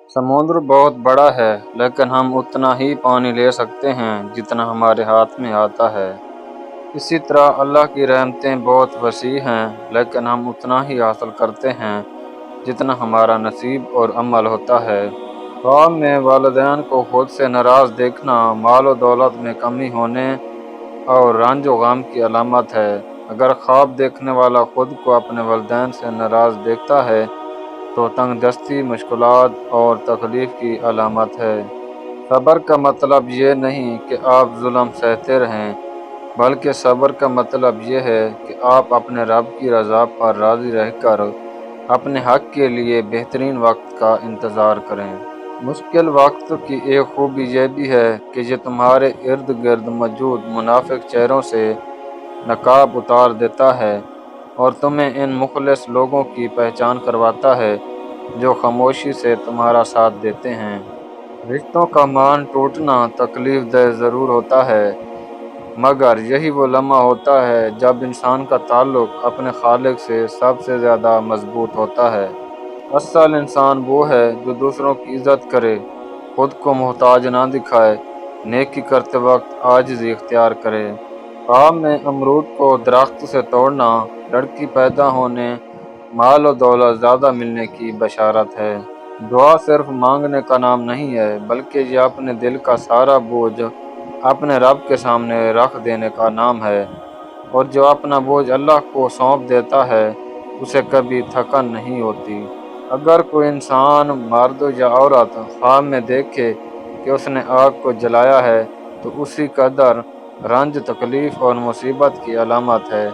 समुद्र बहुत बड़ा है, लेकिन हम उतना ही पानी ले सकते हैं जितना हमारे हाथ में आता है। इसी तरह अल्लाह की रहमतें बहुत वसी हैं, लेकिन हम उतना ही हासिल करते हैं जितना हमारा नसीब और अमल होता है। ख्वाब में वालिदैन को खुद से नाराज़ देखना माल और दौलत में कमी होने और रंज व गम की अलामत है। अगर ख्वाब देखने वाला खुद को अपने वालिदैन से नाराज़ देखता है तो तंगदस्ती, मुश्किलात और तकलीफ़ की अलामत है। सब्र का मतलब ये नहीं कि आप जुल्म सहते रहें, बल्कि सब्र का मतलब ये है कि आप अपने रब की रज़ा पर राज़ी रहकर अपने हक़ के लिए बेहतरीन वक्त का इंतज़ार करें। मुश्किल वक्त की एक खूबी ये भी है कि ये तुम्हारे इर्द गिर्द मौजूद मुनाफिक चेहरों से नकाब उतार देता है और तुम्हें इन मुखलिस लोगों की पहचान करवाता है जो खामोशी से तुम्हारा साथ देते हैं। रिश्तों का मान टूटना तकलीफ दह ज़रूर होता है, मगर यही वो लम्हा होता है जब इंसान का ताल्लुक़ अपने खालिक से सबसे ज़्यादा मजबूत होता है। असल इंसान वो है जो दूसरों की इज़्ज़त करे, खुद को मोहताज ना दिखाए, नेकी करते वक्त आजिज़ी इख्तियार करे। ख्वाब में अमरूद को दरख्त से तोड़ना लड़की पैदा होने, माल और दौलत ज़्यादा मिलने की बशारत है। दुआ सिर्फ मांगने का नाम नहीं है, बल्कि ये अपने दिल का सारा बोझ अपने रब के सामने रख देने का नाम है, और जो अपना बोझ अल्लाह को सौंप देता है उसे कभी थकन नहीं होती। अगर कोई इंसान, मर्द या औरत, ख्वाब में देखे कि उसने आग को जलाया है तो उसी कदर रंज, तकलीफ़ और मुसीबत की अलामत है।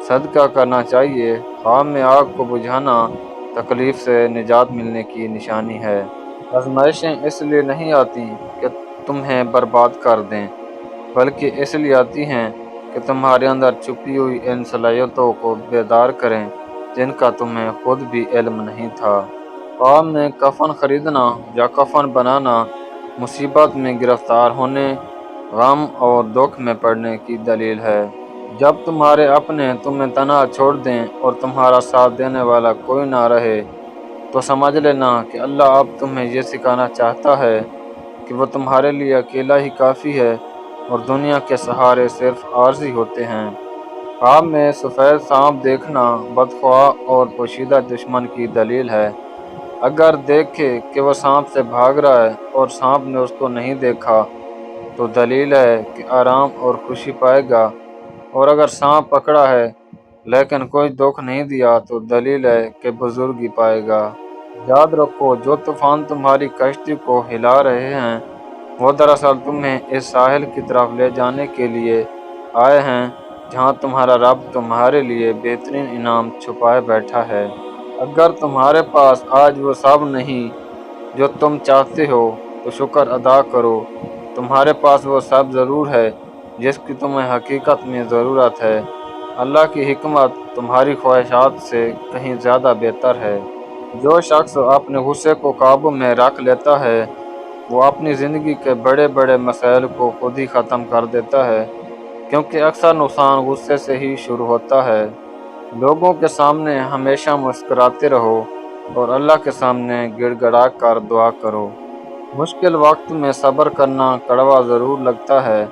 सदका करना चाहिए। ख्वाब में आग को बुझाना तकलीफ़ से निजात मिलने की निशानी है। आजमाइशें इसलिए नहीं आती कि तुम्हें बर्बाद कर दें, बल्कि इसलिए आती हैं कि तुम्हारे अंदर छुपी हुई इन सलाहियतों को बेदार करें जिनका तुम्हें खुद भी इल्म नहीं था। ख्वाब में कफन खरीदना या कफन बनाना मुसीबत में गिरफ्तार होने, गम और दुख में पड़ने की दलील है। जब तुम्हारे अपने तुम्हें तन्हा छोड़ दें और तुम्हारा साथ देने वाला कोई ना रहे, तो समझ लेना कि अल्लाह अब तुम्हें ये सिखाना चाहता है कि वो तुम्हारे लिए अकेला ही काफ़ी है और दुनिया के सहारे सिर्फ आर्जी होते हैं। ख्वाब में सफ़ेद सांप देखना बदख्वाह और पोशीदा दुश्मन की दलील है। अगर देखे कि वह सांप से भाग रहा है और सांप ने उसको नहीं देखा, तो दलील है कि आराम और खुशी पाएगा, और अगर सांप पकड़ा है लेकिन कोई दुख नहीं दिया तो दलील है कि बुजुर्गी पाएगा। याद रखो, जो तूफान तुम्हारी कश्ती को हिला रहे हैं वो दरअसल तुम्हें इस साहिल की तरफ ले जाने के लिए आए हैं जहां तुम्हारा रब तुम्हारे लिए बेहतरीन इनाम छुपाए बैठा है। अगर तुम्हारे पास आज वो सब नहीं जो तुम चाहते हो तो शुक्र अदा करो। तुम्हारे पास वो सब ज़रूर है जिसकी तुम्हें हकीकत में ज़रूरत है। अल्लाह की हिकमत तुम्हारी ख्वाहिशात से कहीं ज़्यादा बेहतर है। जो शख्स अपने गुस्से को काबू में रख लेता है वो अपनी ज़िंदगी के बड़े बड़े मसाइल को खुद ही ख़त्म कर देता है, क्योंकि अक्सर नुकसान गुस्से से ही शुरू होता है। लोगों के सामने हमेशा मुस्कुराते रहो और अल्लाह के सामने गिड़गिड़ा कर दुआ करो। मुश्किल वक्त में सब्र करना कड़वा ज़रूर लगता है,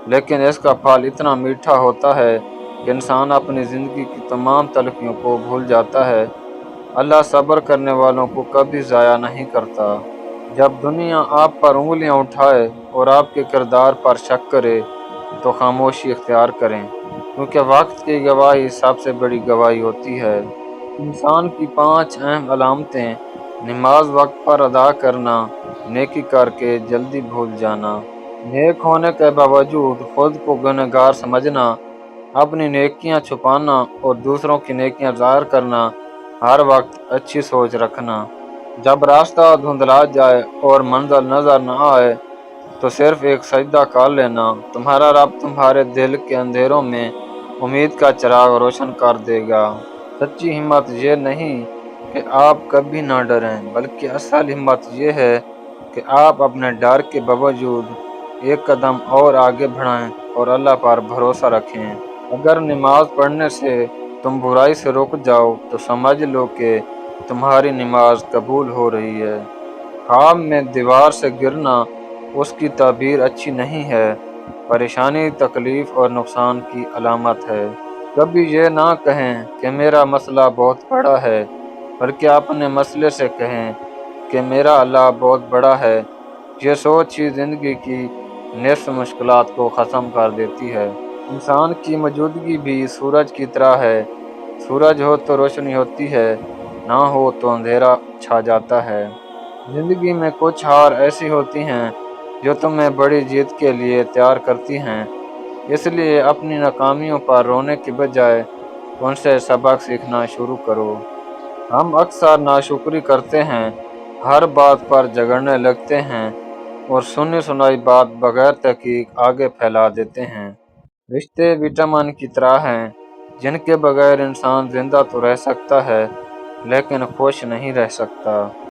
लेकिन इसका फल इतना मीठा होता है कि इंसान अपनी ज़िंदगी की तमाम तलखियों को भूल जाता है। अल्लाह सब्र करने वालों को कभी ज़ाया नहीं करता। जब दुनिया आप पर उंगलियां उठाए और आपके किरदार पर शक करे तो खामोशी इख्तियार करें, क्योंकि वक्त की गवाही सबसे बड़ी गवाही होती है। इंसान की 5 अहम अलामतें: नमाज वक्त पर अदा करना, नेकी करके जल्दी भूल जाना, नेक होने के बावजूद खुद को गुनहगार समझना, अपनी नेकियां छुपाना और दूसरों की नेकियां ज़ाहिर करना, हर वक्त अच्छी सोच रखना। जब रास्ता धुंधला जाए और मंजिल नज़र न आए तो सिर्फ एक सजदा कर लेना, तुम्हारा रब तुम्हारे दिल के अंधेरों में उम्मीद का चिराग रोशन कर देगा। सच्ची हिम्मत ये नहीं कि आप कभी ना डरें, बल्कि असल हिम्मत ये है कि आप अपने डर के बावजूद एक कदम और आगे बढ़ाएं और अल्लाह पर भरोसा रखें। अगर नमाज पढ़ने से तुम बुराई से रुक जाओ तो समझ लो कि तुम्हारी नमाज कबूल हो रही है। خواب میں دیوار سے گرنا اس کی تعبیر اچھی نہیں ہے، پریشانی، تکلیف اور نقصان کی علامت ہے۔ کبھی یہ نہ کہیں کہ میرا مسئلہ بہت بڑا ہے، بلکہ اپنے مسئلے سے کہیں کہ میرا اللہ بہت بڑا ہے۔ یہ سوچ ہی زندگی کی نصف مشکلات کو ختم کر دیتی ہے۔ انسان کی موجودگی بھی سورج کی طرح ہے، سورج ہو تو روشنی ہوتی ہے، نہ ہو تو اندھیرا چھا جاتا ہے۔ زندگی میں کچھ ہار ایسی ہوتی ہیں جو تمہیں بڑی جیت کے لیے تیار کرتی ہیں، اس لیے اپنی ناکامیوں پر رونے کی بجائے ان سے سبق سیکھنا شروع کرو۔ ہم اکثر ناشکری کرتے ہیں، ہر بات پر جھگڑنے لگتے ہیں اور سنی سنائی بات بغیر تحقیق آگے پھیلا دیتے ہیں۔ رشتے وٹامن کی طرح ہیں جن کے بغیر انسان زندہ تو رہ سکتا ہے لیکن خوش نہیں رہ سکتا۔